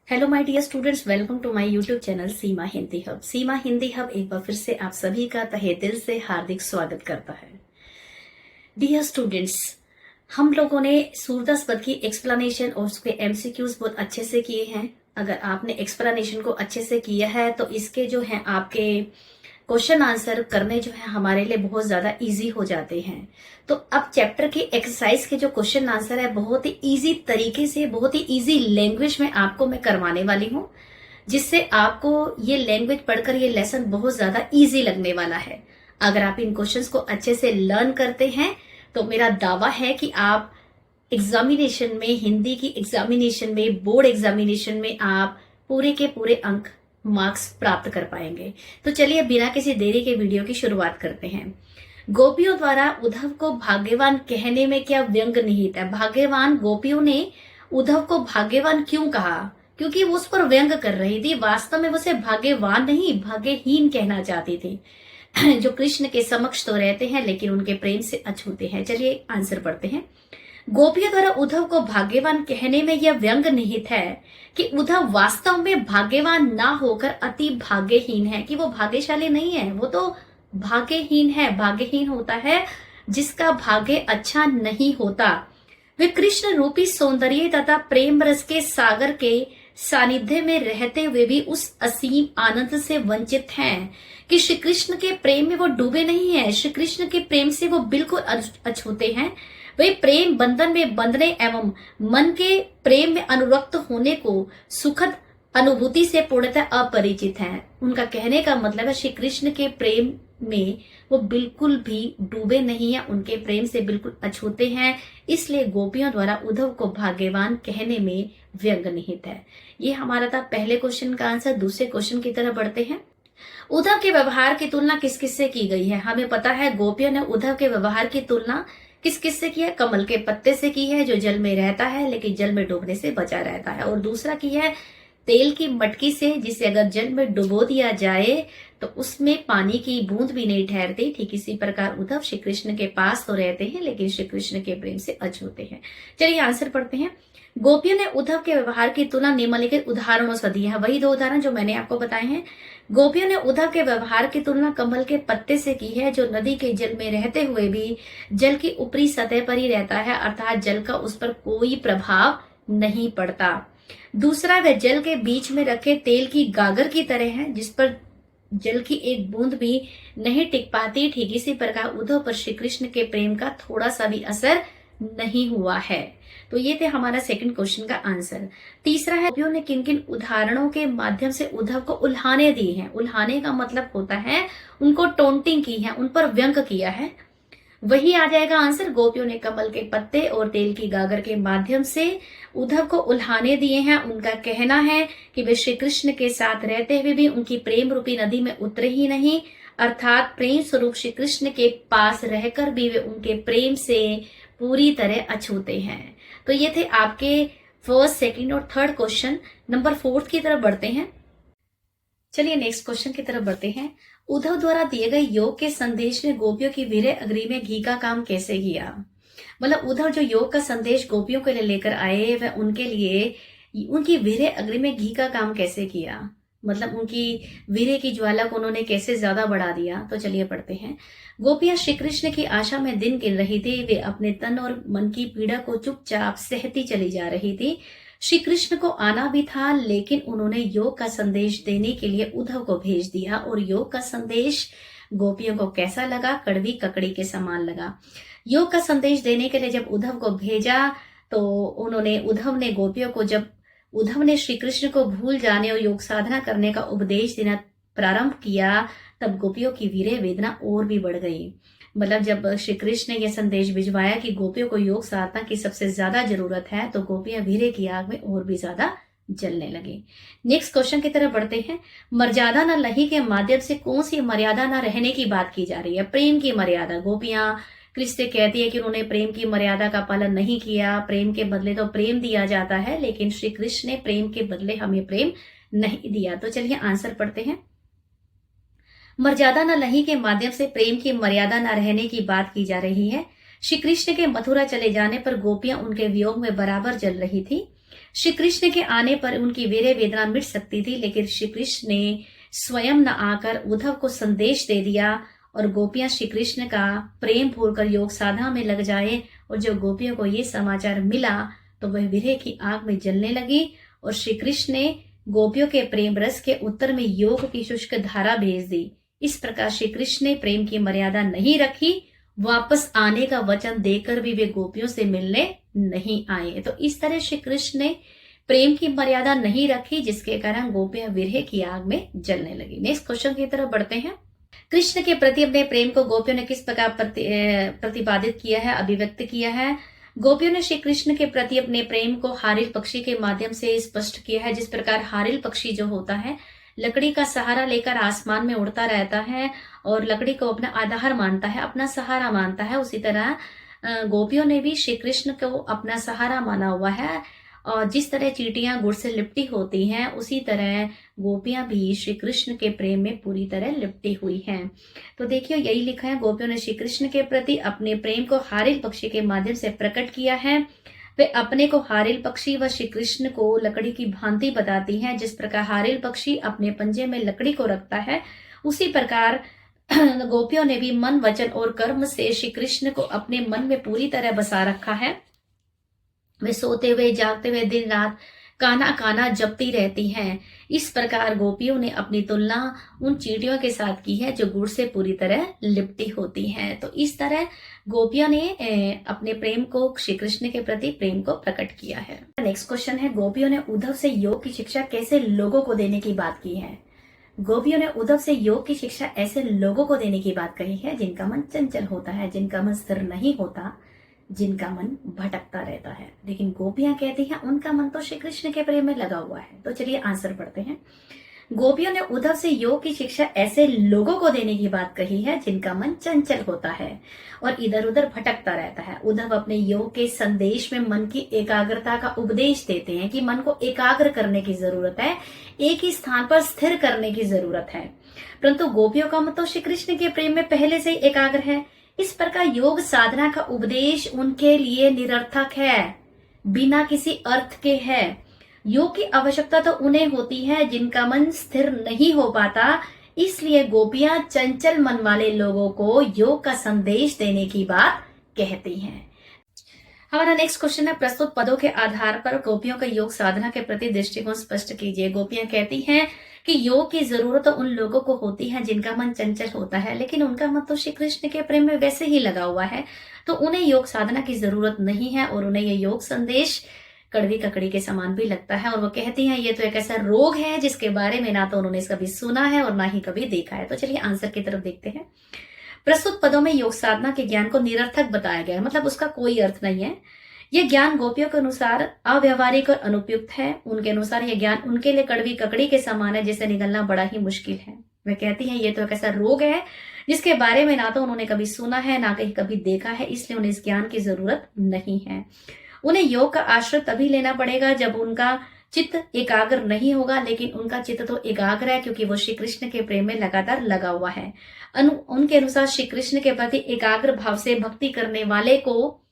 Hello my dear students, welcome to my YouTube channel Seema Hindi hub. Seema Hindi hub एक बार फिर से आप सभी का तहे दिल से हार्दिक स्वागत करता है। डियर स्टूडेंट्स, हम लोगों ने सूरदास पद की एक्सप्लेनेशन और उसके एमसीक्यूज बहुत अच्छे से किए हैं। अगर आपने एक्सप्लेनेशन को अच्छे से किया है तो इसके जो है आपके क्वेश्चन आंसर करने जो है हमारे लिए बहुत ज्यादा इजी हो जाते हैं। तो अब चैप्टर की एक्सरसाइज के जो क्वेश्चन आंसर है बहुत ही इजी तरीके से, बहुत ही इजी लैंग्वेज में आपको मैं करवाने वाली हूँ, जिससे आपको ये लैंग्वेज पढ़कर ये लेसन बहुत ज्यादा इजी लगने वाला है। अगर आप इन क्वेश्चंस को अच्छे से लर्न करते हैं तो मेरा दावा है कि आप एग्जामिनेशन में, हिंदी की एग्जामिनेशन में, बोर्ड एग्जामिनेशन में आप पूरे के पूरे अंक, मार्क्स प्राप्त कर पाएंगे। तो चलिए बिना किसी देरी के वीडियो की शुरुआत करते हैं। गोपियों द्वारा उद्धव को भाग्यवान कहने में क्या व्यंग निहित है? भाग्यवान, गोपियों ने उद्धव को भाग्यवान क्यों कहा? क्योंकि वो उस पर व्यंग कर रही थी। वास्तव में वो उसे भाग्यवान नहीं, भाग्यहीन कहना चाहती थी। जो कृष्ण के समक्ष तो रहते हैं लेकिन उनके प्रेम से अछूते हैं। चलिए आंसर पढ़ते हैं। गोपियों द्वारा उद्धव को भाग्यवान कहने में यह व्यंग निहित है कि उद्धव वास्तव में भाग्यवान ना होकर अति भाग्यहीन है, कि वो भाग्यशाली नहीं है, वो तो भाग्यहीन है। भाग्यहीन होता है जिसका भाग्य अच्छा नहीं होता। वे कृष्ण रूपी सौंदर्य तथा प्रेम रस के सागर के सानिध्य में रहते हुए भी उस असीम आनंद से वंचित हैं कि श्री कृष्ण के प्रेम में वो डूबे नहीं है। श्री कृष्ण के प्रेम से वो बिल्कुल अछूते हैं। वे प्रेम बंधन में बंधने एवं मन के प्रेम में अनुरक्त होने को सुखद अनुभूति से पूर्णतः अपरिचित हैं। उनका कहने का मतलब है श्री कृष्ण के प्रेम में वो बिल्कुल भी डूबे नहीं है, उनके प्रेम से बिल्कुल अछूते हैं। इसलिए गोपियों द्वारा उद्धव को भाग्यवान कहने में व्यंग निहित है। ये हमारा था पहले क्वेश्चन का आंसर। दूसरे क्वेश्चन की तरफ बढ़ते हैं। उद्धव के व्यवहार की तुलना किस किस से की गई है? हमें पता है गोपियों ने उद्धव के व्यवहार की तुलना किस किस से की है? कमल के पत्ते से की है, जो जल में रहता है लेकिन जल में डूबने से बचा रहता है। और दूसरा की है तेल की मटकी से, जिसे अगर जल में डुबो दिया जाए तो उसमें पानी की बूंद भी नहीं ठहरती। ठीक इसी प्रकार उद्धव श्री कृष्ण के पास तो रहते हैं लेकिन श्री कृष्ण के प्रेम से अछूते हैं। चलिए आंसर पढ़ते हैं। गोपियों ने उद्धव के व्यवहार की तुलना निम्नलिखित उदाहरणों से दी है। वही दो उदाहरण जो मैंने आपको बताए हैं। गोपियों ने उद्धव के व्यवहार की तुलना कमल के पत्ते से की है, जो नदी के जल में रहते हुए भी जल की ऊपरी सतह पर ही रहता है, अर्थात जल का उस पर कोई प्रभाव नहीं पड़ता। दूसरा, वह जल के बीच में रखे तेल की गागर की तरह है, जिस पर जल की एक बूंद भी नहीं टिक पाती। ठीक इसी प्रकार उद्धव पर श्री कृष्ण के प्रेम का थोड़ा सा भी असर नहीं हुआ है। तो ये थे हमारा सेकंड क्वेश्चन का आंसर। तीसरा है, गोपियों ने किन किन उदाहरणों के माध्यम से उद्धव को उल्हाने दी है? उल्हाने का मतलब होता है उनको टोंटिंग की है, उन पर व्यंग किया है। वही आ जाएगा आंसर। गोपियों ने कमल के पत्ते और तेल की गागर के माध्यम से उद्धव को उल्हाने दिए हैं। उनका कहना है कि वे श्री कृष्ण के साथ रहते हुए भी उनकी प्रेम रूपी नदी में उतरे ही नहीं, अर्थात प्रेम स्वरूप श्री कृष्ण के पास रहकर भी वे उनके प्रेम से पूरी तरह अछूते हैं। तो ये थे आपके फर्स्ट, सेकंड और थर्ड क्वेश्चन। नंबर फोर्थ की तरफ बढ़ते हैं। चलिए नेक्स्ट क्वेश्चन की तरफ बढ़ते हैं। उद्धव द्वारा दिए गए योग के संदेश ने गोपियों की वीर्य अग्नि में घी का काम कैसे किया? मतलब उद्धव जो योग का संदेश गोपियों के लिए लेकर आए, वह उनके लिए उनकी वीर्य अग्नि में घी का काम कैसे किया? मतलब उनकी वीर्य की ज्वाला को उन्होंने कैसे ज्यादा बढ़ा दिया? तो चलिए पढ़ते हैं। गोपियां श्री कृष्ण की आशा में दिन गिन रही थी। वे अपने तन और मन की पीड़ा को चुपचाप सहती चली जा रही थी। श्री कृष्ण को आना भी था, लेकिन उन्होंने योग का संदेश देने के लिए उद्धव को भेज दिया। और योग का संदेश गोपियों को कैसा लगा? कड़वी ककड़ी के समान लगा। योग का संदेश देने के लिए जब उद्धव को भेजा तो उद्धव ने गोपियों को, जब उद्धव ने श्री कृष्ण को भूल जाने और योग साधना करने का उपदेश देना प्रारंभ किया, तब गोपियों की वीर्य वेदना और भी बढ़ गई। मतलब जब श्री कृष्ण ने यह संदेश भिजवाया कि गोपियों को योग साधना की सबसे ज्यादा जरूरत है, तो गोपियां वीर्य की आग में और भी ज्यादा जलने लगी। नेक्स्ट क्वेश्चन की तरफ बढ़ते हैं। मर्यादा न लही के माध्यम से कौन सी मर्यादा न रहने की बात की जा रही है? प्रेम की मर्यादा। गोपियां कृष्ण से कहती है कि उन्होंने प्रेम की मर्यादा का पालन नहीं किया। प्रेम के बदले तो प्रेम दिया जाता है, लेकिन श्री कृष्ण ने प्रेम के बदले हमें प्रेम नहीं दिया। तो चलिए आंसर पढ़ते हैं। मर्यादा न लही के माध्यम से प्रेम की मर्यादा न रहने की बात की जा रही है। श्री कृष्ण के मथुरा चले जाने पर गोपियां उनके वियोग में बराबर जल रही थी। श्री कृष्ण के आने पर उनकी वीर्य वेदना मिट सकती थी, लेकिन श्री कृष्ण ने स्वयं न आकर उद्धव को संदेश दे दिया और गोपियां श्री कृष्ण का प्रेम भूलकर योग साधना में लग जाए। और जब गोपियों को ये समाचार मिला तो वह विरह की आग में जलने लगी और श्री कृष्ण ने गोपियों के प्रेम रस के उत्तर में योग की शुष्क धारा भेज दी। इस प्रकार श्री कृष्ण ने प्रेम की मर्यादा नहीं रखी, वापस आने का वचन देकर भी वे गोपियों से मिलने नहीं आए। तो इस तरह श्री कृष्ण ने प्रेम की मर्यादा नहीं रखी, जिसके कारण गोपियां विरह की आग में जलने लगी। नेक्स्ट क्वेश्चन की तरफ बढ़ते हैं। कृष्ण के प्रति अपने प्रेम को गोपियों ने किस प्रकार प्रतिपादित किया है, अभिव्यक्त किया है? गोपियों ने श्री कृष्ण के प्रति अपने प्रेम को हारिल पक्षी के माध्यम से स्पष्ट किया है। जिस प्रकार हारिल पक्षी जो होता है लकड़ी का सहारा लेकर आसमान में उड़ता रहता है और लकड़ी को अपना आधार मानता है, अपना सहारा मानता है, उसी तरह गोपियों ने भी श्री कृष्ण को अपना सहारा माना हुआ है। और जिस तरह चींटियां गुड़ से लिपटी होती हैं, उसी तरह गोपियां भी श्री कृष्ण के प्रेम में पूरी तरह लिपटी हुई हैं। तो देखिए यही लिखा है, गोपियों ने श्री कृष्ण के प्रति अपने प्रेम को हारिल पक्षी के माध्यम से प्रकट किया है। वे अपने को हारिल पक्षी व श्री कृष्ण को लकड़ी की भांति बताती हैं। जिस प्रकार हारिल पक्षी अपने पंजे में लकड़ी को रखता है, उसी प्रकार गोपियों ने भी मन, वचन और कर्म से श्री कृष्ण को अपने मन में पूरी तरह बसा रखा है। वे सोते हुए जागते हुए दिन रात काना काना जपती रहती हैं। इस प्रकार गोपियों ने अपनी तुलना उन चींटियों के साथ की है जो गुड़ से पूरी तरह लिपटी होती हैं। तो इस तरह गोपियों ने अपने प्रेम को, श्री कृष्ण के प्रति प्रेम को प्रकट किया है। नेक्स्ट क्वेश्चन है, गोपियों ने उद्धव से योग की शिक्षा कैसे लोगों को देने की बात की है? गोपियों ने उद्धव से योग की शिक्षा ऐसे लोगों को देने की बात कही है जिनका मन चंचल होता है, जिनका मन स्थिर नहीं होता, जिनका मन भटकता रहता है। लेकिन गोपियां कहती हैं उनका मन तो श्री कृष्ण के प्रेम में लगा हुआ है। तो चलिए आंसर पढ़ते हैं। गोपियों ने उद्धव से योग की शिक्षा ऐसे लोगों को देने की बात कही है जिनका मन चंचल होता है और इधर उधर भटकता रहता है। उद्धव अपने योग के संदेश में मन की एकाग्रता का उपदेश देते हैं कि मन को एकाग्र करने की जरूरत है, एक ही स्थान पर स्थिर करने की जरूरत है। परंतु गोपियों का मन तो श्री कृष्ण के प्रेम में पहले से ही एकाग्र है। इस प्रकार योग साधना का उपदेश उनके लिए निरर्थक है, बिना किसी अर्थ के है। योग की आवश्यकता तो उन्हें होती है जिनका मन स्थिर नहीं हो पाता। इसलिए गोपियां चंचल मन वाले लोगों को योग का संदेश देने की बात कहती हैं। हमारा नेक्स्ट क्वेश्चन है, प्रस्तुत पदों के आधार पर गोपियों का योग साधना के प्रति दृष्टिकोण स्पष्ट कीजिए। गोपियां कहती हैं कि योग की जरूरत तो उन लोगों को होती है जिनका मन चंचल होता है, लेकिन उनका मन तो श्री कृष्ण के प्रेम में वैसे ही लगा हुआ है, तो उन्हें योग साधना की जरूरत नहीं है और उन्हें ये योग संदेश कड़वी ककड़ी के समान भी लगता है। और वो कहती हैं ये तो एक ऐसा रोग है जिसके बारे में ना तो उन्होंने कभी सुना है और ना ही कभी देखा है। तो चलिए आंसर की तरफ देखते हैं। प्रस्तुत पदों में योग साधना के ज्ञान को निरर्थक बताया गया है, मतलब उसका कोई अर्थ नहीं है। यह ज्ञान गोपियों के अनुसार अव्यवहारिक और अनुपयुक्त है। उनके अनुसार यह ज्ञान उनके लिए कड़वी ककड़ी के समान है, जिसे निगलना बड़ा ही मुश्किल है। वे कहती हैं ये तो एक ऐसा रोग है जिसके बारे में ना तो उन्होंने कभी सुना है ना कहीं कभी देखा है, इसलिए उन्हें इस ज्ञान की जरूरत नहीं है। उन्हें योग का आश्रय तभी लेना पड़ेगा जब उनका चित्त एकाग्र नहीं होगा, लेकिन उनका चित्त तो एकाग्र है क्योंकि वो श्री कृष्ण के प्रेम में लगातार लगा हुआ है। उनके अनुसार श्री कृष्ण के प्रति एकाग्र भाव से भक्ति करने वाले को,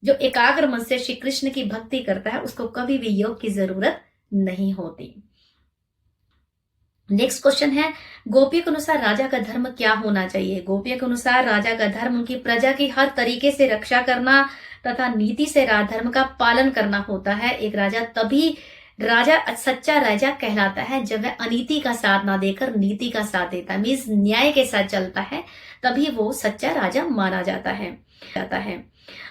जो एकाग्र मन से श्री कृष्ण की भक्ति करता है, उसको कभी भी योग की जरूरत नहीं होती। नेक्स्ट क्वेश्चन है, गोपियों के अनुसार राजा का धर्म क्या होना चाहिए? गोपियों के अनुसार राजा का धर्म उनकी प्रजा की हर तरीके से रक्षा करना तथा नीति से राजधर्म का पालन करना होता है। एक राजा तभी सच्चा राजा कहलाता है जब वह अनीति का साथ ना देकर नीति का साथ देता है, मीन्स न्याय के साथ चलता है, तभी वो सच्चा राजा माना जाता है।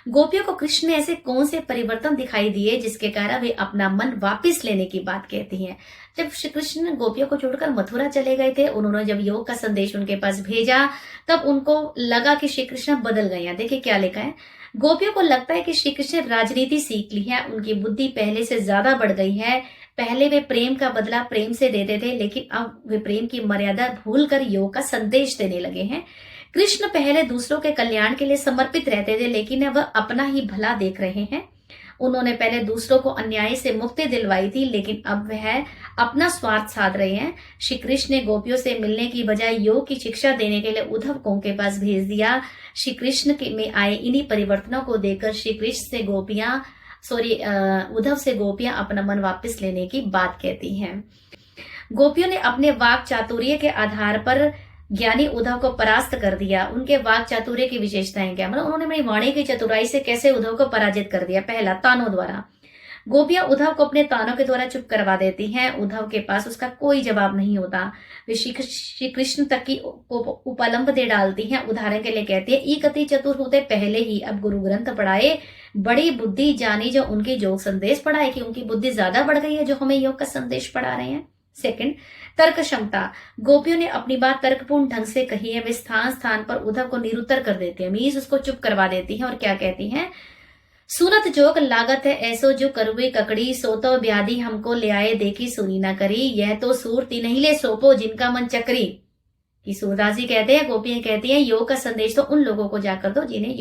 गोपियों को कृष्ण में ऐसे कौन से परिवर्तन दिखाई दिए जिसके कारण वे अपना मन वापस लेने की बात कहती हैं? जब श्री कृष्ण गोपियों को छोड़कर मथुरा चले गए थे, उन्होंने जब योग का संदेश उनके पास भेजा, तब उनको लगा कि श्री कृष्ण बदल गए हैं। देखिए क्या लिखा है, गोपियों को लगता है कि श्री कृष्ण राजनीति सीख ली है, उनकी बुद्धि पहले से ज्यादा बढ़ गई है। पहले वे प्रेम का बदला प्रेम से देते थे, लेकिन अब वे प्रेम की मर्यादा भूलकर योग का संदेश देने लगे हैं। कृष्ण पहले दूसरों के कल्याण के लिए समर्पित रहते थे, लेकिन अब अपना ही भला देख रहे हैं। उन्होंने पहले दूसरों को अन्याय से मुक्ति दिलवाई थी, लेकिन अब वह अपना स्वार्थ साध रहे हैं। श्री कृष्ण ने गोपियों से मिलने की बजाय योग की शिक्षा देने के लिए उद्धव को के पास भेज दिया। श्री कृष्ण में आए इन्हीं परिवर्तनों को देखकर श्री कृष्ण से गोपियां सॉरी उद्धव से गोपियां अपना मन वापस लेने की बात कहती हैं। गोपियों ने अपने वाक चातुर्य के आधार पर ज्ञानी उद्धव को परास्त कर दिया। उनके वाक चातुर्य की विशेषताएं क्या, मतलब उन्होंने अपनी वाणी की चतुराई से कैसे उद्धव को पराजित कर दिया। पहला, तानों द्वारा। गोपियां उद्धव को अपने तानों के द्वारा चुप करवा देती हैं। उद्धव के पास उसका कोई जवाब नहीं होता। वे श्री कृष्ण तक की उपलम्ब दे डालती हैं। उदाहरण के लिए कहती है, ई कति चतुर होते पहले ही अब गुरु ग्रंथ पढ़ाए, बड़ी बुद्धि जानी जो उनकी योग संदेश पढ़ाए, कि उनकी बुद्धि ज्यादा बढ़ गई है जो हमें योग का संदेश पढ़ा रहे हैं। सेकंड, तर्क क्षमता। गोपियों ने अपनी बात तर्कपूर्ण ढंग से कही है। वे स्थान स्थान पर उद्धव को निरुत्तर कर देती है, मीन्स उसको चुप करवा देती हैं। और क्या कहती हैं, सुनत जोग लागत है ऐसो जो करुए ककड़ी, सोतो ब्याधि हमको ले आए देखी सुनी ना करी, यह तो सूरती नहीं ले सोपो जिनका मन चक्री। कि सूरदास जी कहते हैं, गोपियां कहती हैं, योग का संदेश तो उन लोगों को जाकर दो जिन्हें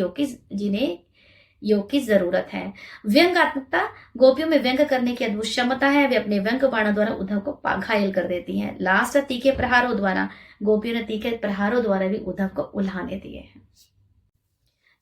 योग की जरूरत है। व्यंग्यात्मकता। गोपियों में व्यंग करने की अद्भुत क्षमता है। वे अपने व्यंग बाणों द्वारा उद्धव को घायल कर देती हैं। लास्ट है तीखे प्रहारों द्वारा। गोपियों ने तीखे प्रहारों द्वारा भी उद्धव को उल्हाने दिए हैं।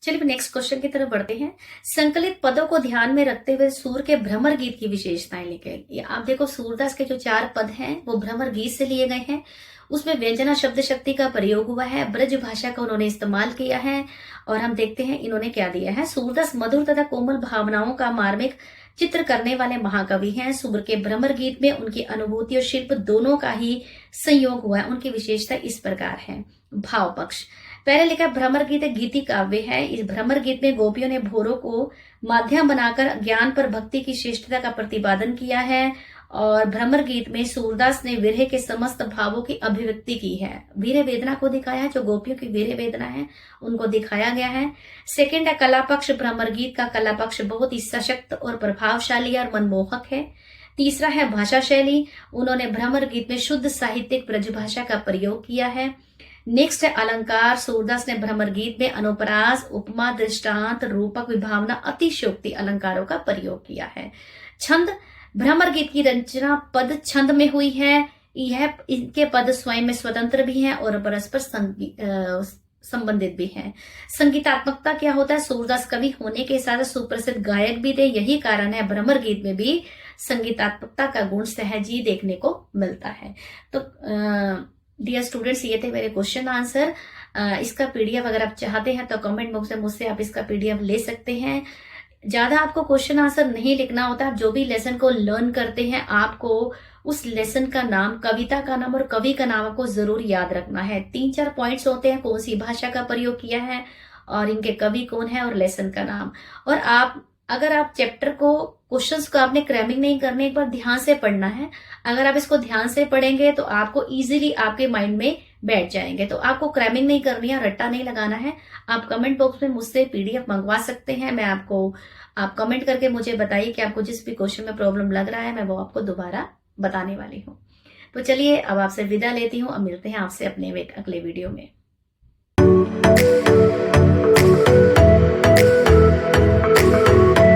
चलिए नेक्स्ट क्वेश्चन की तरफ बढ़ते हैं। संकलित पदों को ध्यान में रखते हुए सूर के भ्रमर गीत की विशेषताएं लिखे। आप देखो, सूरदास के जो 4 पद हैं वो भ्रमर गीत से लिए गए हैं। उसमें व्यंजना शब्द शक्ति का प्रयोग हुआ है, ब्रज भाषा का उन्होंने इस्तेमाल किया है। और हम देखते हैं इन्होंने क्या दिया है। सूरदास मधुर तथा कोमल भावनाओं का मार्मिक चित्र करने वाले महाकवि हैं। सूर के भ्रमर गीत में उनकी अनुभूति और शिल्प दोनों का ही संयोग हुआ है। उनकी विशेषता इस प्रकार है। भाव पक्ष। पहले लिखा, भ्रमर गीत एक गीति काव्य है। इस भ्रमर गीत में गोपियों ने भोरों को माध्यम बनाकर ज्ञान पर भक्ति की श्रेष्ठता का प्रतिपादन किया है। और भ्रमर गीत में सूरदास ने विरह के समस्त भावों की अभिव्यक्ति की है। वीर वेदना को दिखाया है, जो गोपियों की वीर वेदना है उनको दिखाया गया है। सेकंड है कला पक्ष। भ्रमर गीत का कला पक्ष बहुत ही सशक्त और प्रभावशाली और मनमोहक है। तीसरा है भाषा शैली। उन्होंने भ्रमर गीत में शुद्ध साहित्यिक ब्रजभाषा का प्रयोग किया है। नेक्स्ट है अलंकार। सूरदास ने भ्रमर गीत में अनुप्रास, उपमा, दृष्टांत, रूपक, विभावना, अतिशयोक्ति अलंकारों का प्रयोग किया है। छंद। भ्रमर गीत की रचना पद छंद में हुई है। इनके पद स्वयं में स्वतंत्र भी हैं और परस्पर संबंधित भी हैं। संगीतात्मकता क्या होता है, सूरदास कवि होने के साथ सुप्रसिद्ध गायक भी थे। यही कारण है भ्रमर गीत में भी संगीतात्मकता का गुण सहज ही देखने को मिलता है। तो डियर स्टूडेंट्स, ये थे मेरे क्वेश्चन आंसर। इसका पीडीएफ अगर आप चाहते हैं तो कमेंट बॉक्स में मुझसे आप इसका पीडीएफ ले सकते हैं। ज्यादा आपको क्वेश्चन आंसर नहीं लिखना होता। आप जो भी लेसन को लर्न करते हैं, आपको उस लेसन का नाम, कविता का नाम और कवि का नाम आपको जरूर याद रखना है। 3-4 पॉइंट्स होते हैं, कौन सी भाषा का प्रयोग किया है और इनके कवि कौन है और लेसन का नाम। और अगर आप चैप्टर को, क्वेश्चंस को आपने क्रैमिंग नहीं करने, एक बार ध्यान से पढ़ना है। अगर आप इसको ध्यान से पढ़ेंगे तो आपको इजीली आपके माइंड में बैठ जाएंगे। तो आपको क्रैमिंग नहीं करनी है, रट्टा नहीं लगाना है। आप कमेंट बॉक्स में मुझसे पीडीएफ मंगवा सकते हैं। आप कमेंट करके मुझे बताइए कि आपको जिस भी क्वेश्चन में प्रॉब्लम लग रहा है, मैं वो आपको दोबारा बताने वाली हूँ। तो चलिए अब आपसे विदा लेती हूँ। अब मिलते हैं आपसे अपने अगले वीडियो में।